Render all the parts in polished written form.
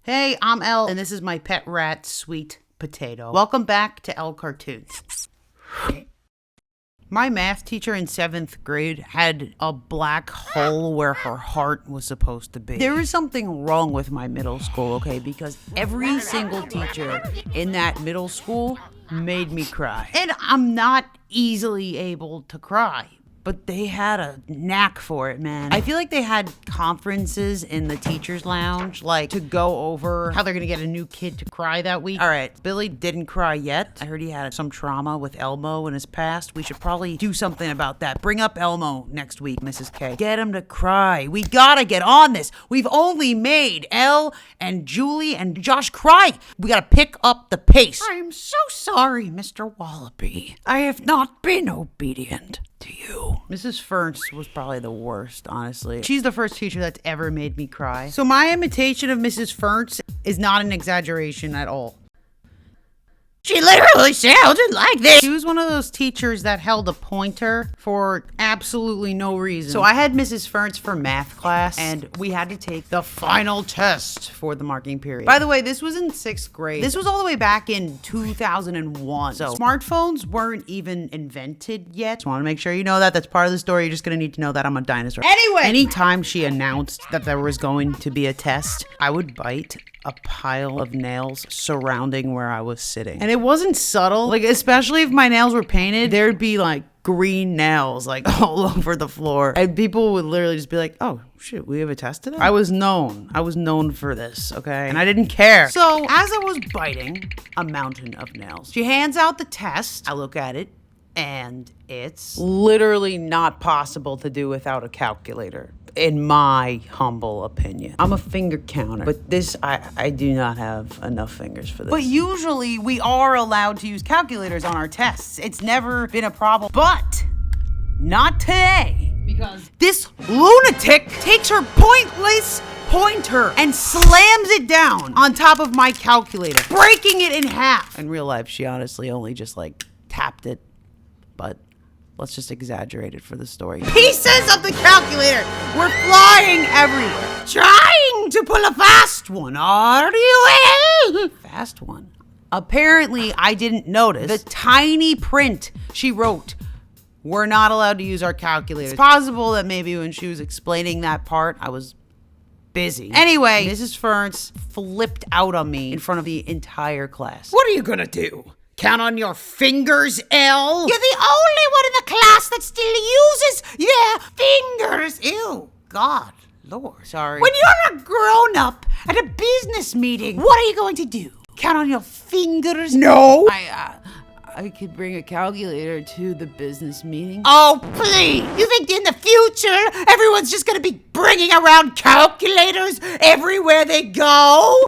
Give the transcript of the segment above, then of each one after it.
Hey, I'm Elle, and this is my pet rat, Sweet Potato. Welcome back to eLLcartoons. My math teacher in 7th grade had a black hole where her heart was supposed to be. There was something wrong with my middle school, okay? Because every single teacher in that middle school made me cry. And I'm not easily able to cry, but they had a knack for it, man. I feel like they had conferences in the teacher's lounge, like to go over how they're gonna get a new kid to cry that week. All right, Billy didn't cry yet. I heard he had some trauma with Elmo in his past. We should probably do something about that. Bring up Elmo next week, Mrs. K. Get him to cry. We gotta get on this. We've only made Elle and Julie and Josh cry. We gotta pick up the pace. I'm so sorry, Mr. Wallaby. I have not been obedient to you. Mrs. Fernst was probably the worst, honestly. She's the first teacher that's ever made me cry. So my imitation of Mrs. Fernst is not an exaggeration at all. She literally sounded like this. She was one of those teachers that held a pointer for absolutely no reason. So I had Mrs. Fernst for math class, and we had to take the final test for the marking period. By the way, this was in 6th grade. This was all the way back in 2001. So smartphones weren't even invented yet. Just want to make sure you know that. That's part of the story. You're just going to need to know that I'm a dinosaur. Anyway, anytime she announced that there was going to be a test, I would bite a pile of nails surrounding where I was sitting. And it wasn't subtle. Like, especially if my nails were painted, there'd be like green nails like all over the floor. And people would literally just be like, oh shit, we have a test today? I was known for this, okay? And I didn't care. So as I was biting a mountain of nails, she hands out the test. I look at it, and it's literally not possible to do without a calculator, in my humble opinion. I'm a finger counter, but this, I do not have enough fingers for this. But usually we are allowed to use calculators on our tests. It's never been a problem, but not today. Because this lunatic takes her pointless pointer and slams it down on top of my calculator, breaking it in half. In real life, she honestly only just like tapped it, but let's just exaggerate it for the story. Pieces of the calculator were flying everywhere. Trying to pull a fast one, are you? Fast one. Apparently, I didn't notice the tiny print she wrote. We're not allowed to use our calculators. It's possible that maybe when she was explaining that part, I was busy. Anyway, Mrs. Fernst flipped out on me in front of the entire class. What are you gonna do? Count on your fingers, Elle? You're the only one in the class that still uses their fingers. Ew, God, Lord, sorry. When you're a grown-up at a business meeting, what are you going to do? Count on your fingers? No. I could bring a calculator to the business meeting. Oh, please. You think in the future, everyone's just gonna be bringing around calculators everywhere they go?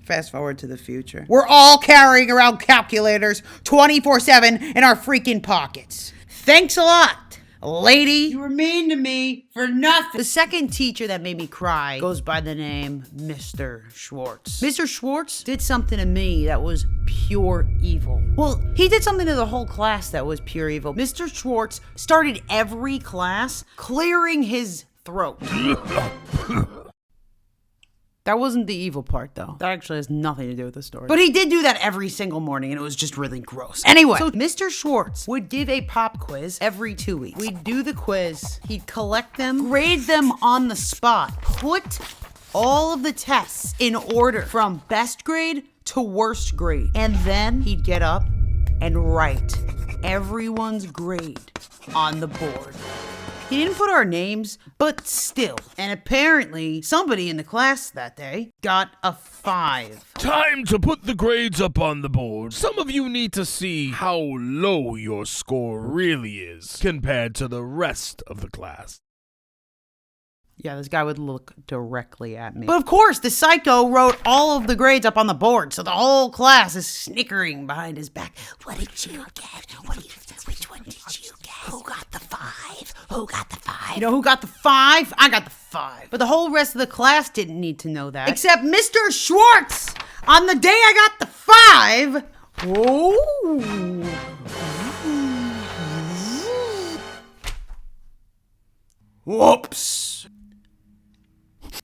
Fast forward to the future. We're all carrying around calculators 24/7 in our freaking pockets. Thanks a lot, lady. You were mean to me for nothing. The second teacher that made me cry goes by the name Mr. Shwarts. Mr. Shwarts did something to me that was pure evil. Well, he did something to the whole class that was pure evil. Mr. Shwarts started every class clearing his throat. That wasn't the evil part, though. That actually has nothing to do with the story. But he did do that every single morning, and it was just really gross. Anyway, so Mr. Schwartz would give a pop quiz every 2 weeks. We'd do the quiz, he'd collect them, grade them on the spot, put all of the tests in order from best grade to worst grade. And then he'd get up and write everyone's grade on the board. He didn't put our names, but still. And apparently, somebody in the class that day got a 5. Time to put the grades up on the board. Some of you need to see how low your score really is compared to the rest of the class. Yeah, this guy would look directly at me. But of course, the psycho wrote all of the grades up on the board, so the whole class is snickering behind his back. What did you get? Which one did you get? Who got the 5? Who got the 5? You know who got the 5? I got the 5. But the whole rest of the class didn't need to know that. Except Mr. Schwartz! On the day I got the 5... Whoa! Whoops!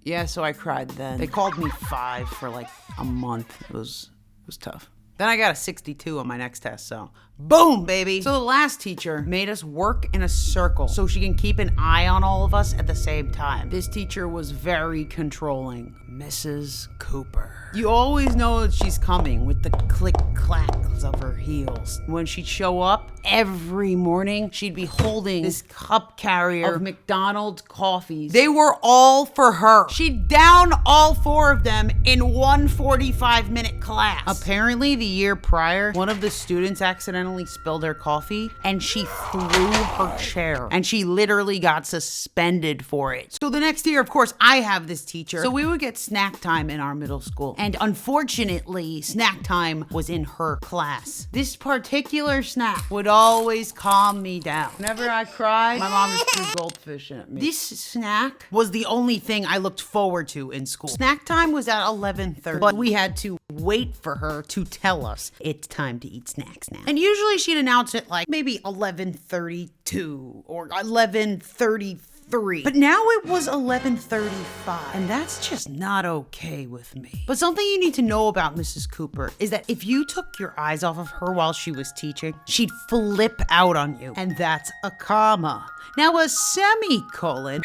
Yeah, so I cried then. They called me 5 for like a month. It was tough. Then I got a 62 on my next test, so boom, baby. So the last teacher made us work in a circle so she can keep an eye on all of us at the same time. This teacher was very controlling, Mrs. Cooper. You always know that she's coming with the click-clacks of her heels. When she'd show up every morning, she'd be holding this cup carrier of McDonald's coffees. They were all for her. She'd down all 4 of them in one 45-minute class. Apparently, the year prior, one of the students accidentally spilled her coffee and she threw her chair and she literally got suspended for it. So the next year, of course, I have this teacher. So we would get snack time in our middle school. And unfortunately, snack time was in her class. This particular snack would always calm me down. Whenever I cried, my mom just threw goldfish at me. This snack was the only thing I looked forward to in school. Snack time was at 11:30, but we had to wait for her to tell us it's time to eat snacks now. And usually she'd announce it like maybe 11:32 or 11:33. But now it was 11:35, and that's just not okay with me. But something you need to know about Mrs. Cooper is that if you took your eyes off of her while she was teaching, she'd flip out on you, and that's a comma. Now a semicolon.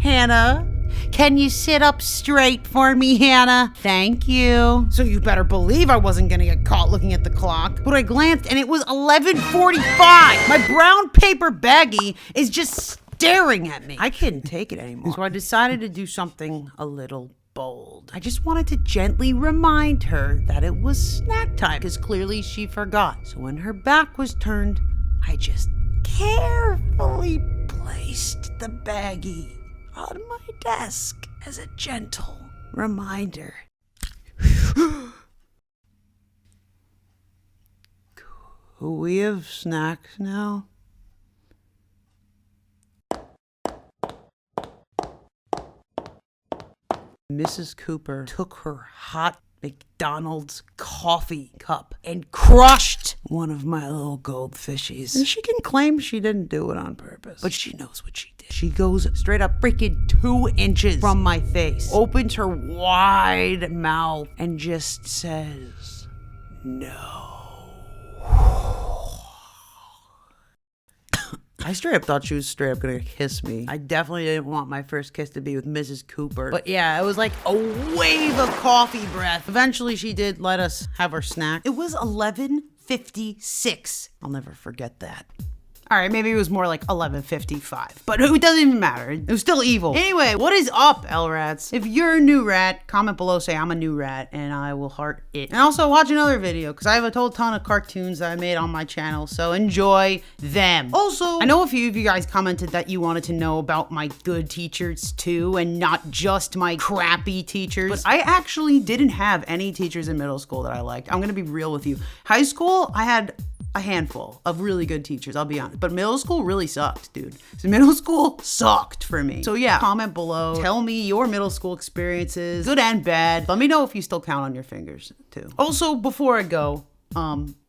Hannah, can you sit up straight for me, Hannah? Thank you. So you better believe I wasn't gonna get caught looking at the clock. But I glanced and it was 11:45. My brown paper baggie is just staring at me. I couldn't take it anymore. So I decided to do something a little bold. I just wanted to gently remind her that it was snack time because clearly she forgot. So when her back was turned, I just carefully placed the baggie on my desk as a gentle reminder. Could we have snacks now? Mrs. Cooper took her hot McDonald's coffee cup and crushed one of my little goldfishies. And she can claim she didn't do it on purpose, but she knows what she did. She goes straight up freaking 2 inches from my face, opens her wide mouth, and just says, "No." I straight up thought she was straight up gonna kiss me. I definitely didn't want my first kiss to be with Mrs. Cooper. But yeah, it was like a wave of coffee breath. Eventually, she did let us have our snack. It was 11:56. I'll never forget that. All right, maybe it was more like 11:55, but it doesn't even matter. It was still evil. Anyway, what is up, L-Rats? If you're a new rat, comment below, say I'm a new rat, and I will heart it. And also watch another video, because I have a whole ton of cartoons that I made on my channel, so enjoy them. Also, I know a few of you guys commented that you wanted to know about my good teachers too, and not just my crappy teachers. But I actually didn't have any teachers in middle school that I liked. I'm gonna be real with you. High school, I had a handful of really good teachers, I'll be honest. But middle school really sucked, dude. So middle school sucked for me. So yeah, comment below. Tell me your middle school experiences, good and bad. Let me know if you still count on your fingers too. Also, before I go,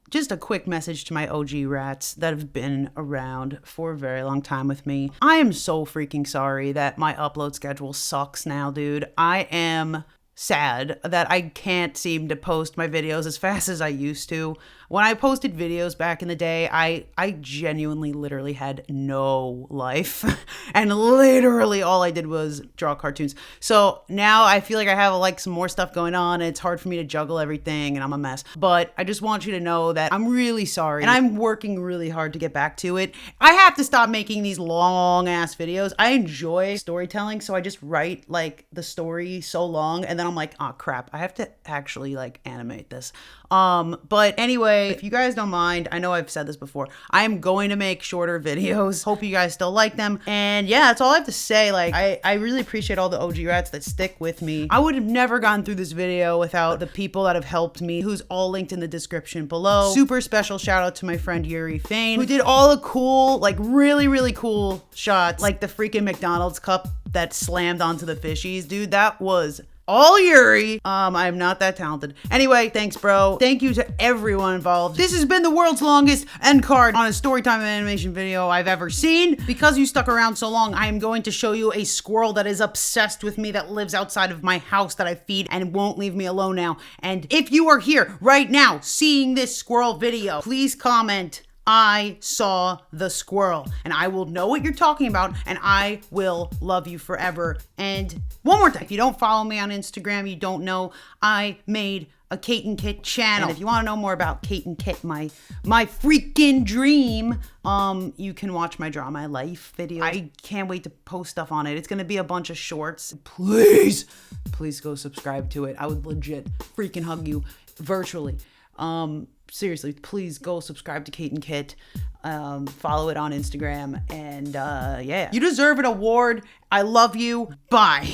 just a quick message to my OG rats that have been around for a very long time with me. I am so freaking sorry that my upload schedule sucks now, dude. I am sad that I can't seem to post my videos as fast as I used to. When I posted videos back in the day, I genuinely literally had no life. And literally all I did was draw cartoons. So now I feel like I have like some more stuff going on. And it's hard for me to juggle everything and I'm a mess. But I just want you to know that I'm really sorry. And I'm working really hard to get back to it. I have to stop making these long ass videos. I enjoy storytelling. So I just write like the story so long. And then I'm like, oh crap, I have to actually like animate this. But anyway, if you guys don't mind, I know I've said this before, I am going to make shorter videos. Hope you guys still like them. And yeah, that's all I have to say. Like, I really appreciate all the OG rats that stick with me. I would have never gone through this video without the people that have helped me, who's all linked in the description below. Super special shout out to my friend Yuri Fane, who did all the cool, like really cool shots, like the freaking McDonald's cup that slammed onto the fishies. Dude, that was all Yuri. I'm not that talented. Anyway, thanks, bro. Thank you to everyone involved. This has been the world's longest end card on a storytime animation video I've ever seen. Because you stuck around so long, I am going to show you a squirrel that is obsessed with me, that lives outside of my house, that I feed and won't leave me alone now. And if you are here right now seeing this squirrel video, please comment, "I saw the squirrel," and I will know what you're talking about, and I will love you forever. And one more thing, if you don't follow me on Instagram, you don't know, I made a Kate and Kit channel. And if you want to know more about Kate and Kit, my freaking dream, you can watch my Draw My Life video. I can't wait to post stuff on it. It's gonna be a bunch of shorts. Please go subscribe to it. I would legit freaking hug you virtually. Seriously, please go subscribe to Kate and Kit. Follow it on Instagram. And yeah, you deserve an award. I love you. Bye.